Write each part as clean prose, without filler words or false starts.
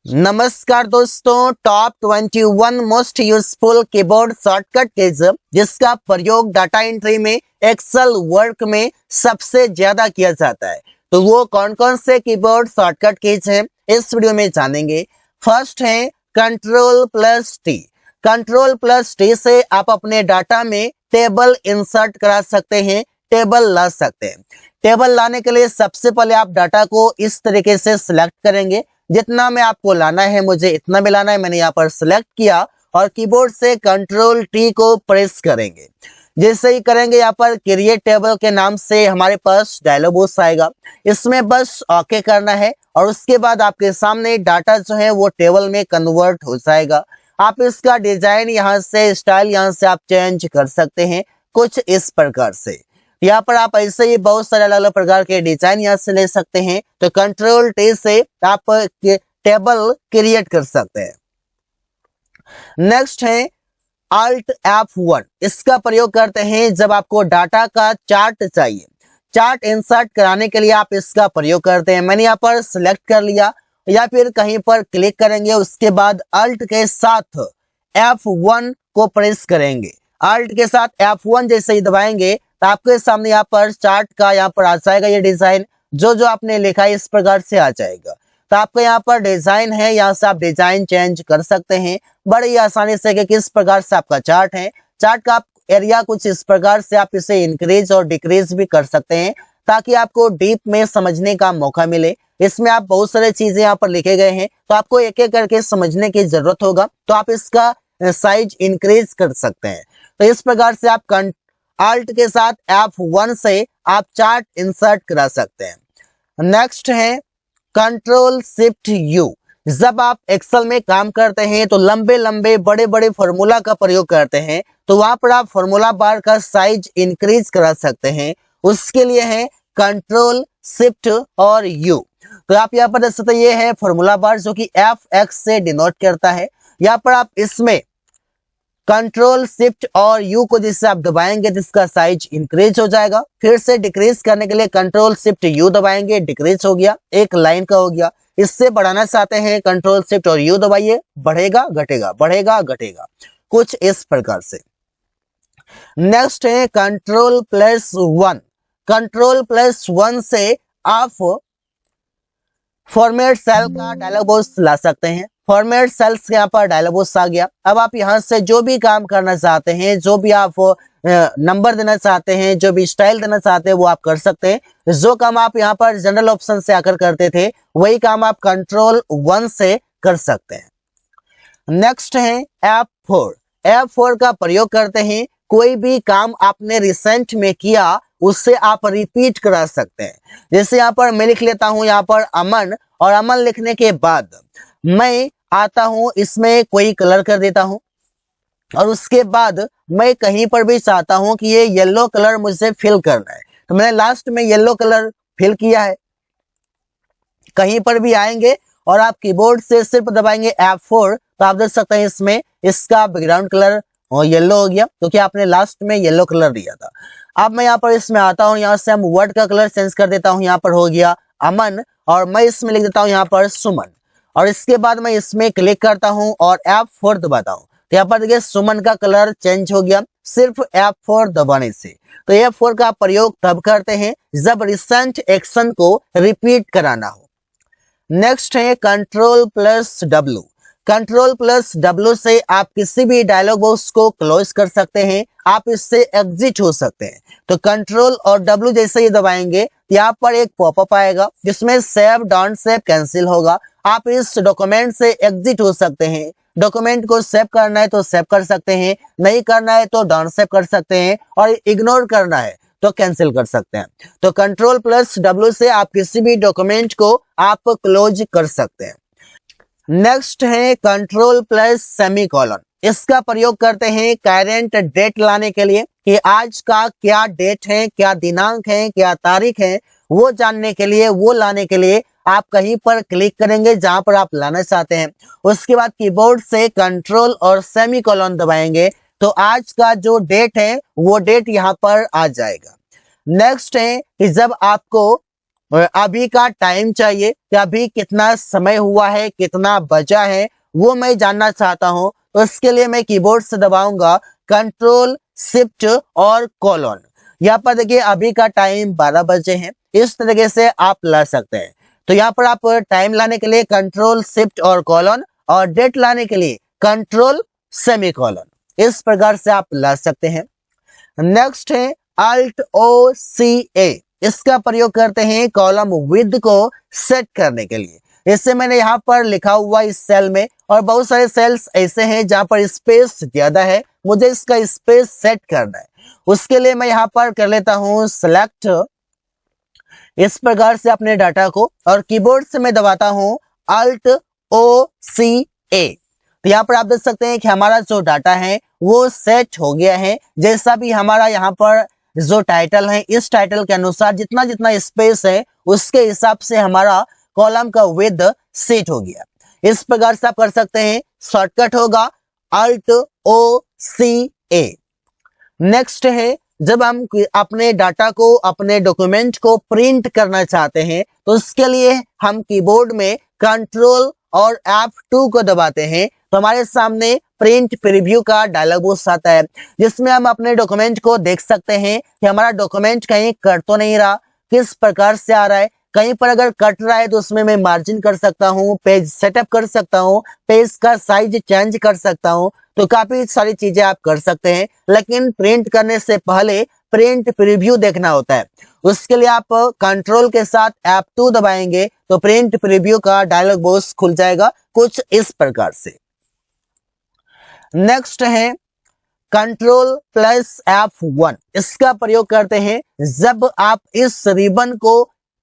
नमस्कार दोस्तों, top 21 most useful keyboard shortcut keys जिसका प्रयोग डाटा एंट्री में, एक्सेल वर्क में सबसे ज्यादा किया जाता है। तो वो कौन कौन से कीबोर्ड शॉर्टकट कीज हैं इस वीडियो में जानेंगे। फर्स्ट है control plus T. Control plus T से आप अपने डाटा में टेबल इंसर्ट करा सकते हैं, टेबल ला सकते हैं। टेबल लाने के लिए सबसे पहले आप डाटा को इस तरीके से सिलेक्ट करेंगे, जितना में आपको लाना है मुझे इतना में लाना है। मैंने यहाँ पर सिलेक्ट किया और कीबोर्ड से कंट्रोल टी को प्रेस करेंगे। जैसे ही करेंगे यहाँ पर क्रिएट टेबल के नाम से हमारे पास डायलॉग बॉक्स आएगा, इसमें बस ओके करना है और उसके बाद आपके सामने डाटा जो है वो टेबल में कन्वर्ट हो जाएगा। आप इसका डिजाइन यहाँ से, स्टाइल यहाँ से आप चेंज कर सकते हैं कुछ इस प्रकार से। यहाँ पर आप ऐसे ही बहुत सारे अलग अलग प्रकार के डिजाइन यहाँ से ले सकते हैं। तो कंट्रोल टी से आप टेबल क्रिएट कर सकते हैं। नेक्स्ट है Alt F1। इसका प्रयोग करते हैं जब आपको डाटा का चार्ट चाहिए। चार्ट इंसर्ट कराने के लिए आप इसका प्रयोग करते हैं। मैंने यहाँ पर सिलेक्ट कर लिया या फिर कहीं पर क्लिक करेंगे, उसके बाद Alt के साथ F1 को प्रेस करेंगे। Alt के साथ F1 जैसे ही दबाएंगे तो आपके सामने यहाँ पर चार्ट का यहाँ पर आ जाएगा ये डिजाइन। जो आपने लिखा है इस प्रकार से आ जाएगा। तो आपका यहाँ पर डिजाइन है, यहाँ से आप डिजाइन चेंज कर सकते हैं बड़ी आसानी से कि किस प्रकार से आपका चार्ट है। चार्ट का आप एरिया कुछ इस प्रकार से आप इसे इंक्रीज और डिक्रीज भी कर सकते हैं ताकि आपको डीप में समझने का मौका मिले। इसमें आप बहुत सारी चीजें यहाँ पर लिखे गए हैं तो आपको एक एक करके समझने की जरूरत होगा, तो आप इसका साइज इंक्रीज कर सकते हैं। तो इस प्रकार से आप Alt के साथ F1 से आप चार्ट इंसर्ट करा सकते हैं। नेक्स्ट है कंट्रोल शिफ्ट यू। जब आप एक्सेल में काम करते हैं तो लंबे लंबे बड़े बड़े फॉर्मूला का प्रयोग करते हैं, तो वहां पर आप फॉर्मूला बार का साइज इंक्रीज करा सकते हैं। उसके लिए है कंट्रोल शिफ्ट और यू। तो आप यहाँ पर देख सकते हैं ये है फॉर्मूला बार जो कि FX से डिनोट करता है। यहाँ पर आप इसमें कंट्रोल शिफ्ट और यू को जिससे आप दबाएंगे तो इसका साइज इंक्रीज हो जाएगा। फिर से डिक्रीज करने के लिए कंट्रोल शिफ्ट यू दबाएंगे, डिक्रीज हो गया, एक लाइन का हो गया। इससे बढ़ाना चाहते हैं कंट्रोल शिफ्ट और यू दबाइए, बढ़ेगा घटेगा, बढ़ेगा घटेगा, कुछ इस प्रकार से। नेक्स्ट है control plus one. Control plus one से आप फॉर्मेट सेल का डायलॉग बॉक्स ला सकते हैं। फॉर्मेट सेल्स के यहाँ पर डायलॉग बॉक्स आ गया। अब आप यहाँ से जो भी काम करना चाहते हैं, जो भी आप नंबर देना चाहते हैं, जो भी स्टाइल देना चाहते हैं वो आप कर सकते हैं। जो काम आप यहाँ पर जनरल ऑप्शन से आकर करते थे वही काम आप कंट्रोल 1 से कर सकते हैं। नेक्स्ट है F4। F4 का प्रयोग करते हैं कोई भी काम आपने रिसेंट में किया उससे आप रिपीट करा सकते हैं। जैसे यहाँ पर मैं लिख लेता हूं यहाँ पर अमन, और अमन लिखने के बाद मैं आता हूं इसमें कोई कलर कर देता हूं, और उसके बाद मैं कहीं पर भी चाहता हूं कि ये येलो कलर मुझे फिल करना है, तो मैंने लास्ट में येलो कलर फिल किया है। कहीं पर भी आएंगे और आप कीबोर्ड से सिर्फ दबाएंगे F4 तो आप देख सकते हैं इसमें इसका बैकग्राउंड कलर येलो हो गया क्योंकि आपने लास्ट में येलो कलर दिया था। अब मैं यहाँ पर इसमें आता हूँ, यहाँ से हम वर्ड का कलर चेंज कर देता हूँ। यहाँ पर हो गया अमन और मैं इसमें लिख देता हूँ यहाँ पर सुमन, और इसके बाद मैं इसमें क्लिक करता हूँ और F4 दबाता हूँ। तो यहाँ पर देखिए सुमन का कलर चेंज हो गया सिर्फ F4 दबाने से। तो F4 का प्रयोग तब करते हैं जब रिसेंट एक्शन को रिपीट कराना हो। नेक्स्ट है control plus W. Control plus W से आप किसी भी डायलॉग बॉक्स को क्लोज कर सकते हैं, आप इससे एग्जिट हो सकते हैं। तो कंट्रोल और डब्ल्यू जैसे ही दबाएंगे यहाँ पर एक पॉपअप आएगा जिसमें सेव डोंट सेव कैंसिल होगा। आप इस डॉक्यूमेंट से एग्जिट हो सकते हैं। डॉक्यूमेंट को सेव करना है तो सेव कर सकते हैं, नहीं करना है तो डोंट सेव कर सकते हैं, और इग्नोर करना है तो कैंसिल कर सकते हैं। तो कंट्रोल प्लस डब्ल्यू से आप किसी भी डॉक्यूमेंट को आप क्लोज कर सकते हैं। नेक्स्ट है कंट्रोल प्लस सेमीकोलन। इसका प्रयोग करते हैं करेंट डेट लाने के लिए कि आज का क्या डेट है, क्या दिनांक है, क्या तारीख है, वो जानने के लिए, वो लाने के लिए आप कहीं पर क्लिक करेंगे जहां पर आप लाना चाहते हैं। उसके बाद कीबोर्ड से कंट्रोल और सेमीकोलन दबाएंगे तो आज का जो डेट है वो डेट यहाँ पर आ जाएगा। नेक्स्ट है कि जब आपको और अभी का टाइम चाहिए कि अभी कितना समय हुआ है, कितना बजा है, वो मैं जानना चाहता हूं। तो इसके लिए मैं कीबोर्ड से दबाऊंगा कंट्रोल शिफ्ट और कोलन। यहाँ पर देखिए अभी का टाइम 12 बजे है। इस तरीके से आप ला सकते हैं। तो यहाँ पर आप टाइम लाने के लिए कंट्रोल शिफ्ट और कोलन, और डेट लाने के लिए कंट्रोल सेमीकोलन। इस प्रकार से आप ला सकते हैं। नेक्स्ट है अल्ट ओ सी ए। इसका प्रयोग करते हैं कॉलम विड्थ को सेट करने के लिए। इससे मैंने यहाँ पर लिखा हुआ इस सेल में, और बहुत सारे सेल्स ऐसे हैं जहां पर स्पेस ज्यादा है, मुझे इसका स्पेस सेट करना है। उसके लिए मैं यहाँ पर कर लेता हूँ सिलेक्ट, इस प्रकार से अपने डाटा को, और कीबोर्ड से मैं दबाता हूँ अल्ट ओ सी ए। तो यहाँ पर आप देख सकते हैं कि हमारा जो डाटा है वो सेट हो गया है। जैसा भी हमारा यहाँ पर जो टाइटल है, इस टाइटल के अनुसार जितना जितना स्पेस है उसके हिसाब से हमारा कॉलम का विड्थ सेट हो गया। इस प्रकार से आप कर सकते हैं। शॉर्टकट होगा अल्ट ओ सी ए। नेक्स्ट है जब हम अपने डाटा को, अपने डॉक्यूमेंट को प्रिंट करना चाहते हैं, तो उसके लिए हम कीबोर्ड में कंट्रोल और F2 को दबाते हैं। तो हमारे सामने प्रिंट प्रीव्यू का डायलॉग बॉक्स आता है, जिसमें हम अपने डॉक्यूमेंट को देख सकते हैं कि हमारा डॉक्यूमेंट कहीं कट तो नहीं रहा, किस प्रकार से आ रहा है। कहीं पर अगर कट रहा है तो उसमें मैं मार्जिन कर सकता हूँ, पेज सेटअप कर सकता हूँ, पेज का साइज चेंज कर सकता हूँ। तो काफी सारी चीजें आप कर सकते हैं, लेकिन प्रिंट करने से पहले प्रिंट प्रीव्यू देखना होता है। उसके लिए आप कंट्रोल के साथ F2 दबाएंगे तो प्रिंट प्रीव्यू का डायलॉग बॉक्स खुल जाएगा कुछ इस प्रकार से। नेक्स्ट है कंट्रोल प्लस F1। इसका प्रयोग करते हैं जब आप इस रिबन को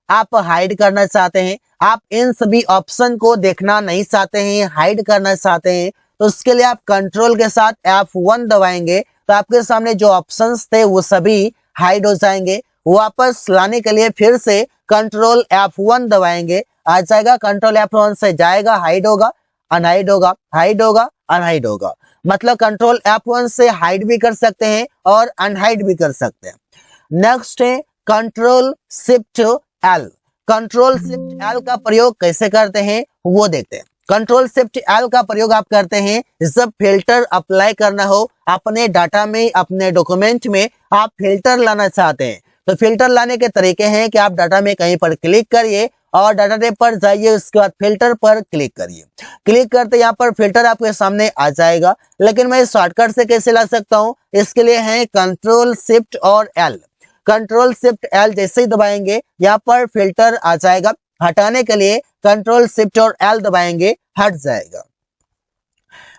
आप हाइड करना चाहते हैं, आप इन सभी ऑप्शन को देखना नहीं चाहते हैं, हाइड करना चाहते हैं, तो उसके लिए आप कंट्रोल के साथ F1 दबाएंगे तो आपके सामने जो ऑप्शंस थे वो सभी हाइड हो जाएंगे। वापस लाने के लिए फिर से कंट्रोल F1 दबाएंगे, आ जाएगा। कंट्रोल F1 से जाएगा, हाइड होगा, अनहाइड होगा, हाइड होगा, अनहाइड होगा। मतलब कंट्रोल F1 से हाइड भी कर सकते हैं और अनहाइड भी कर सकते हैं। नेक्स्ट है control shift L. Control shift L का प्रयोग कैसे करते हैं वो देखते हैं। कंट्रोल शिफ्ट एल का प्रयोग आप करते हैं जब फिल्टर अप्लाई करना हो अपने डाटा में, अपने डॉक्यूमेंट में आप फिल्टर लाना चाहते हैं। तो फिल्टर लाने के तरीके हैं कि आप डाटा में कहीं पर क्लिक करिए और डाटा टाइप पर जाइए, उसके बाद फिल्टर पर क्लिक करिए। क्लिक करते यहाँ पर फिल्टर आपके सामने आ जाएगा, लेकिन मैं शॉर्टकट से कैसे ला सकता हूँ, इसके लिए है कंट्रोल शिफ्ट और एल। कंट्रोल शिफ्ट एल जैसे ही दबाएंगे यहाँ पर फिल्टर आ जाएगा, हटाने के लिए कंट्रोल शिफ्ट और एल दबाएंगे, हट जाएगा।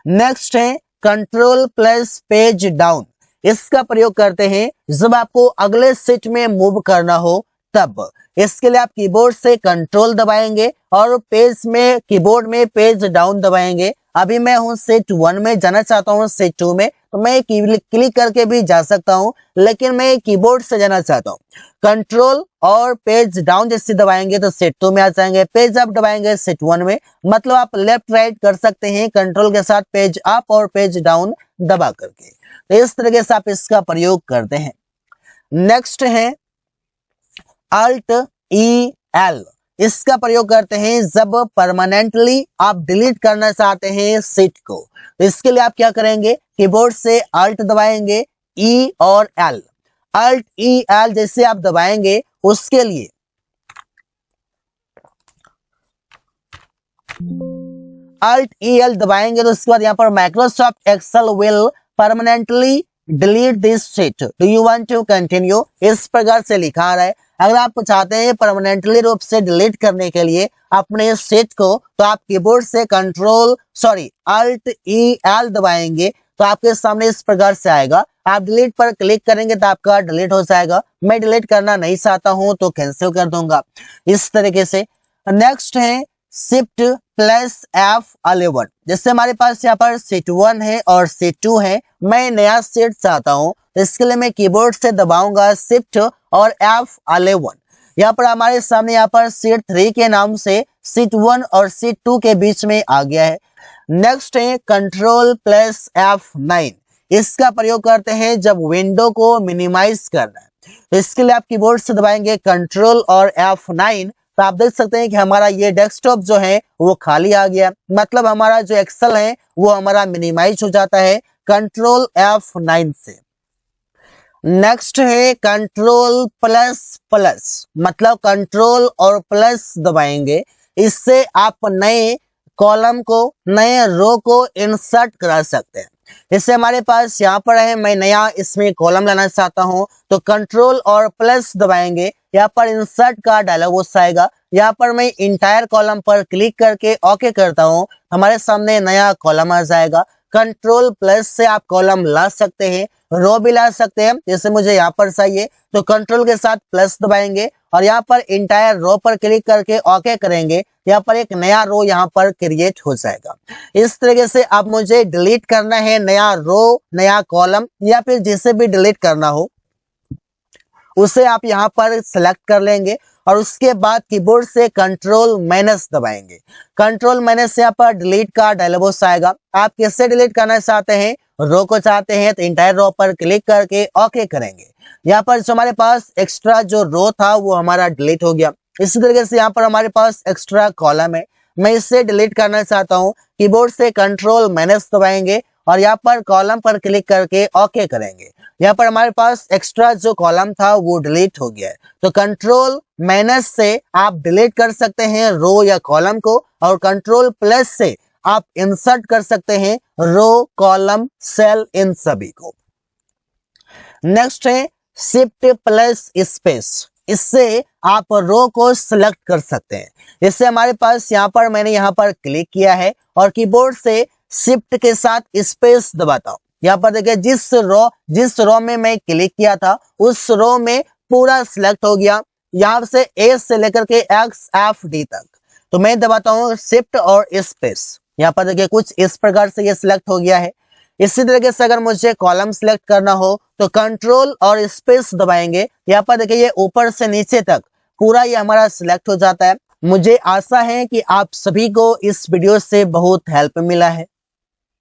नेक्स्ट है कंट्रोल प्लस पेज डाउन। इसका प्रयोग करते हैं जब आपको अगले सीट में मूव करना हो तब। इसके लिए आप कीबोर्ड से कंट्रोल दबाएंगे और पेज में, कीबोर्ड में पेज डाउन दबाएंगे। अभी मैं हूं सीट 1 में, जाना चाहता हूं सीट 2 में, तो मैं क्लिक करके भी जा सकता हूं, लेकिन मैं कीबोर्ड से जाना चाहता हूं। कंट्रोल और पेज डाउन जैसे दबाएंगे तो सीट 2 में आ जाएंगे, पेज अप दबाएंगे सीट 1 में। मतलब आप लेफ्ट राइट कर सकते हैं कंट्रोल के साथ पेज अप और पेज डाउन दबा करके। तो इस तरीके से आप इसका प्रयोग करते हैं। नेक्स्ट है अल्ट ई एल। इसका प्रयोग करते हैं जब परमानेंटली आप डिलीट करना चाहते हैं सीट को। तो इसके लिए आप क्या करेंगे, कीबोर्ड से अल्ट दबाएंगे, ई और एल। अल्ट ई एल जैसे आप दबाएंगे उसके लिए अल्ट ई एल दबाएंगे तो उसके बाद यहाँ पर Microsoft Excel will permanently delete this sheet, do you want to continue, इस प्रकार से लिखा आ रहा है। अगर आप चाहते हैं परमानेंटली रूप से डिलीट करने के लिए अपने शीट को, तो आप कीबोर्ड से अल्ट ई एल दबाएंगे तो आपके सामने इस प्रकार से आएगा। आप डिलीट पर क्लिक करेंगे तो आपका डिलीट हो जाएगा। मैं डिलीट करना नहीं चाहता हूं तो कैंसिल कर दूंगा, इस तरीके से। नेक्स्ट है शिफ्ट प्लस F11। जैसे हमारे पास यहाँ पर सीट 1 है और सीट 2 है, मैं नया सीट चाहता हूँ, तो इसके लिए मैं कीबोर्ड से दबाऊंगा शिफ्ट और F11। यहाँ पर हमारे सामने यहाँ पर सीट 3 के नाम से सीट 1 और सीट 2 के बीच में आ गया है। नेक्स्ट है कंट्रोल प्लस F9। इसका प्रयोग करते हैं जब विंडो को मिनिमाइज करना है। तो इसके लिए आप कीबोर्ड से दबाएंगे कंट्रोल और F9। तो आप देख सकते हैं कि हमारा ये डेस्कटॉप जो है वो खाली आ गया, मतलब हमारा जो एक्सेल है वो हमारा मिनिमाइज हो जाता है कंट्रोल F9 से। नेक्स्ट है कंट्रोल प्लस प्लस, मतलब कंट्रोल और प्लस दबाएंगे, इससे आप नए कॉलम को, नए रो को इंसर्ट करा सकते हैं। जैसे हमारे पास यहाँ पर है, मैं नया इसमें कॉलम लाना चाहता हूँ तो कंट्रोल और प्लस दबाएंगे, यहाँ पर इंसर्ट का डायलॉग बॉक्स आएगा। यहाँ पर मैं इंटायर कॉलम पर क्लिक करके ओके करता हूँ, हमारे सामने नया कॉलम आ जाएगा। कंट्रोल प्लस से आप कॉलम ला सकते हैं, रो भी ला सकते हैं। जैसे मुझे यहाँ पर चाहिए तो कंट्रोल के साथ प्लस दबाएंगे और यहाँ पर इंटायर रो पर क्लिक करके ओके करेंगे, यहाँ पर एक नया रो यहाँ पर क्रिएट हो जाएगा। इस तरीके से अब मुझे डिलीट करना है नया रो, नया कॉलम, या फिर जिसे भी डिलीट करना हो उसे आप यहाँ पर सेलेक्ट कर लेंगे और उसके बाद कीबोर्ड से कंट्रोल माइनस दबाएंगे। कंट्रोल माइनस से यहाँ पर डिलीट का डायलॉग बॉक्स आएगा। आप किससे डिलीट करना चाहते हैं, रो को चाहते हैं तो इंटायर रो पर क्लिक करके ओके करेंगे। यहाँ पर जो हमारे पास एक्स्ट्रा जो रो था वो हमारा डिलीट हो गया। इसी तरीके से यहाँ पर हमारे पास एक्स्ट्रा कॉलम है, मैं इससे डिलीट करना चाहता हूँ, कीबोर्ड से कंट्रोल माइनस दबाएंगे और यहाँ पर कॉलम पर क्लिक करके ओके करेंगे। यहाँ पर हमारे पास एक्स्ट्रा जो कॉलम था वो डिलीट हो गया है। तो कंट्रोल माइनस से आप डिलीट कर सकते हैं रो या कॉलम को, और कंट्रोल प्लस से आप इंसर्ट कर सकते हैं रो, कॉलम, सेल, इन सभी को। नेक्स्ट है शिफ्ट प्लस स्पेस, इससे आप रो को सिलेक्ट कर सकते हैं। इससे हमारे पास यहाँ पर मैंने यहाँ पर क्लिक किया है और कीबोर्ड से शिफ्ट के साथ स्पेस दबाता हूँ। यहाँ पर देखिए जिस रो में मैं क्लिक किया था उस रो में पूरा सिलेक्ट हो गया, यहाँ से ए से लेकर के XFD तक। तो मैं दबाता हूँ शिफ्ट और स्पेस, यहाँ पर देखिए कुछ इस प्रकार से ये सिलेक्ट हो गया है। इसी तरीके से अगर मुझे कॉलम सिलेक्ट करना हो तो कंट्रोल और स्पेस दबाएंगे, यहाँ पर देखिए ये ऊपर से नीचे तक पूरा ये हमारा सिलेक्ट हो जाता है। मुझे आशा है कि आप सभी को इस वीडियो से बहुत हेल्प मिला है।